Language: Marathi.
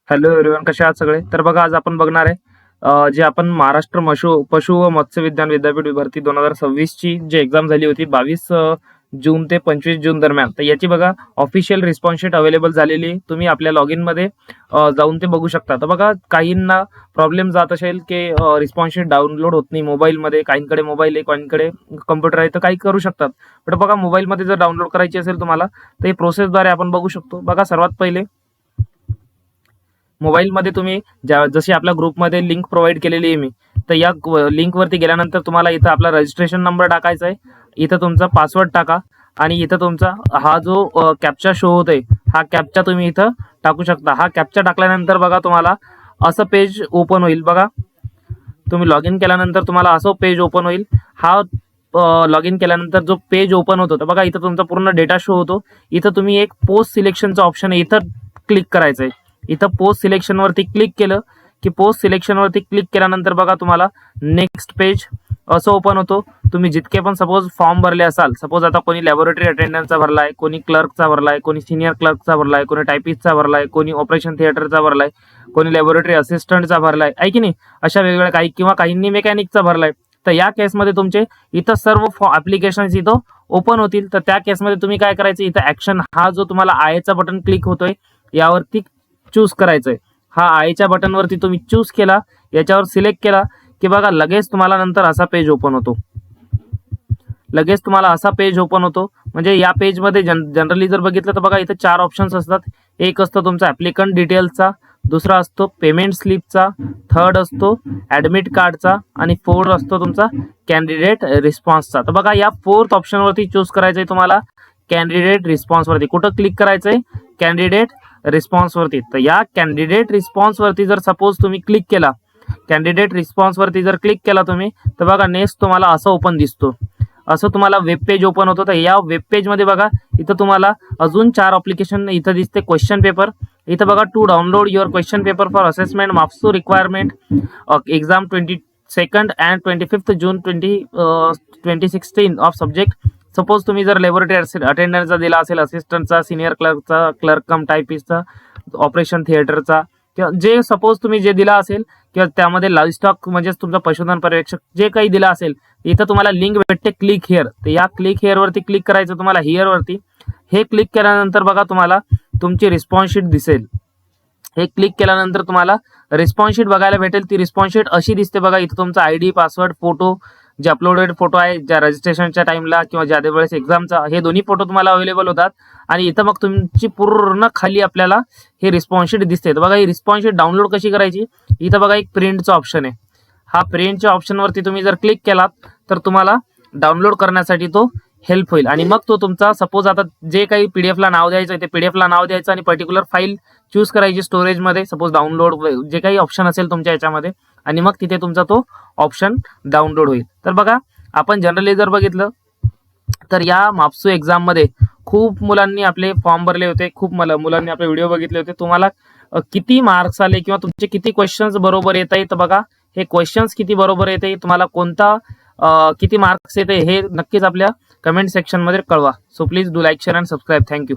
हॅलो एव्हरीवन, कसे आहात सगळे? तर बघा, आज आपण बघणार आहे जे आपण महाराष्ट्र पशु व मत्स्य विज्ञान विद्यापीठ भरती 2026 ची जी एक्झाम झाली होती 22 जून ते 25 जून दरम्यान. तर याची बघा ऑफिशियल रिस्पॉन्स शीट अवेलेबल झालेली आहे. तुम्ही आपल्या लॉगिन मध्ये जाऊन ते बघू शकता. तर बघा, काहींना प्रॉब्लेम जात असेल की रिस्पॉन्स शीट डाउनलोड होत नाही मोबाईलमध्ये. काहींकडे मोबाईल आहे, काहींकडे कम्प्युटर आहे, तर काही करू शकतात. पण बघा, मोबाईलमध्ये जर डाउनलोड करायची असेल तुम्हाला, तर हे प्रोसेसद्वारे आपण बघू शकतो. बघा, सर्वात पहिले मोबाईलमध्ये तुम्ही जशी आपल्या ग्रुपमध्ये लिंक प्रोव्हाइड केलेली आहे मी, तर या लिंकवरती गेल्यानंतर तुम्हाला इथं आपला रजिस्ट्रेशन नंबर टाकायचा आहे, इथं तुमचा पासवर्ड टाका आणि इथं तुमचा हा जो कॅप्चा शो होतोय, हा कॅप्चा तुम्ही इथं टाकू शकता. हा कॅप्चा टाकल्यानंतर बघा तुम्हाला असं पेज ओपन होईल. बघा, तुम्ही लॉग इन केल्यानंतर तुम्हाला असं पेज ओपन होईल. हा लॉग इन केल्यानंतर जो पेज ओपन होतो, तर बघा इथं तुमचा पूर्ण डेटा शो होतो. इथं तुम्ही एक पोस्ट सिलेक्शनचा ऑप्शन आहे, इथं क्लिक करायचं आहे. इथं पोस्ट सिलेक्शन वरती क्लिक केलं की पोस्ट सिलेक्शन वरती क्लिक केल्यानंतर बघा तुम्हाला नेक्स्ट पेज असं ओपन होतो. तुम्ही जितके पण सपोज फॉर्म भरले असाल, सपोज आता कोणी लॅबोरेटरी अटेंडन्सचा भरलाय, कोणी क्लर्कचा भरलाय, कोणी सिनियर क्लर्कचा भरलाय, कोणी टायपिस्टचा भरलाय, कोणी ऑपरेशन थिएटरचा भरलाय, कोणी लॅबोरेटरी असिस्टंटचा भरलाय, आहे की नाही, अशा वेगवेगळ्या काही, किंवा काहींनी मेकॅनिकचा भरलाय. तर या केसमध्ये तुमचे इथं सर्व ऍप्लिकेशन्स इथं ओपन होतील. तर त्या केसमध्ये तुम्ही काय करायचं, इथं ऍक्शन हा जो तुम्हाला आयचा बटन क्लिक होतोय यावरती चूज करायचंय. हा आयच्या बटनवरती तुम्ही चूज केला, याच्यावर सिलेक्ट केला की बघा लगेच तुम्हाला नंतर असा पेज ओपन होतो. लगेच तुम्हाला असा पेज ओपन होतो. म्हणजे या पेजमध्ये जनरली जर बघितलं तर बघा इथं 4 ऑप्शन्स असतात. एक असतो तुमचा ऍप्लिकंट डिटेल्सचा, दुसरा असतो पेमेंट स्लिपचा, थर्ड असतो ऍडमिट कार्डचा आणि फोर्थ असतो तुमचा कॅन्डिडेट रिस्पॉन्सचा. तर बघा या फोर्थ ऑप्शनवरती चूज करायचंय तुम्हाला, कॅन्डिडेट रिस्पॉन्स वरती. कुठं क्लिक करायचंय? कॅन्डिडेट रिस्पॉन्स वरती. तर या कॅन्डिडेट रिस्पॉन्स वरती जर सपोज तुम्ही क्लिक केला, कॅन्डिडेट रिस्पॉन्स वरती जर क्लिक केला तुम्ही, तर बघा नेक्स्ट तुम्हाला असं ओपन दिसतो. असं तुम्हाला वेब पेज ओपन होतं. तर या वेब पेज मध्ये बघा इथं तुम्हाला अजून 4 ॲप्लिकेशन इथं दिसते. क्वेश्चन पेपर इथं बघा, to download your question paper for assessment marks requirement exam 22 and 25 June 2016 of subject. Suppose तुम्ही जर लॅबोरेटरी अटेंडन्सचा दिला असेल, असिस्टंटचा, सिनियर क्लर्कचा, क्लर्क कम टायपिस्टचा, ऑपरेशन थिएटरचा, किंवा जे सपोज तुम्ही जे दिला असेल, किंवा त्यामध्ये लाईव्ह स्टॉक म्हणजेच तुमचा पशुधन पर्यवेक्षक जे काही दिला असेल, इथं तुम्हाला लिंक भेटते क्लिक हिअर. तर या क्लिक हिअर वरती क्लिक करायचं तुम्हाला, हिअर वरती. हे क्लिक केल्यानंतर बघा तुम्हाला तुमची रिस्पॉन्स शीट दिसेल. हे क्लिक केल्यानंतर तुम्हाला रिस्पॉन्स शीट बघायला भेटेल. ती रिस्पॉन्स शीट अशी दिसते बघा. इथं तुमचा आयडी, पासवर्ड, फोटो, जे अपलोडेड फोटो आहे ज्या रजिस्ट्रेशनच्या टाइमला किंवा ज्या वेळेस एक्झामचा, हे दोन्ही फोटो तुम्हाला अवेलेबल होतात. आणि इथं मग तुमची पूर्ण खाली आपल्याला हे रिस्पॉन्स शीट दिसते. तर बघा ही रिस्पॉन्स शीट डाउनलोड कशी करायची, इथं बघा एक प्रिंटचा ऑप्शन आहे. हा प्रिंटच्या ऑप्शनवरती तुम्ही जर क्लिक केलात तर तुम्हाला डाउनलोड करण्यासाठी तो हेल्प होईल. आणि मग तो तुमचा सपोज आता जे काही पीडीएफला नाव द्यायचं आहे ते पीडीएफला नाव द्यायचं आणि पर्टिक्युलर फाईल चूज करायची स्टोरेजमध्ये, सपोज डाउनलोड जे काही ऑप्शन असेल तुमच्या याच्यामध्ये, आणि मग तिथे तुमचा तो ऑप्शन डाउनलोड होईल. तर बघा आपण जनरली जर बघितलं तर या माप्सू एक्झाम मध्ये खूप मुलांनी आपले फॉर्म भरले होते, खूप मुलांनी आपले व्हिडिओ बघितले होते. तुम्हाला किती मार्क्स आले किंवा तुमचे किती क्वेश्चन्स बरोबर येत आहे, तर बघा हे क्वेश्चन्स किती बरोबर येते, तुम्हाला कोणता किती मार्क्स येते, हे नक्कीच आपल्या कमेंट सेक्शन मध्ये कळवा. So please do like, share and subscribe. Thank you.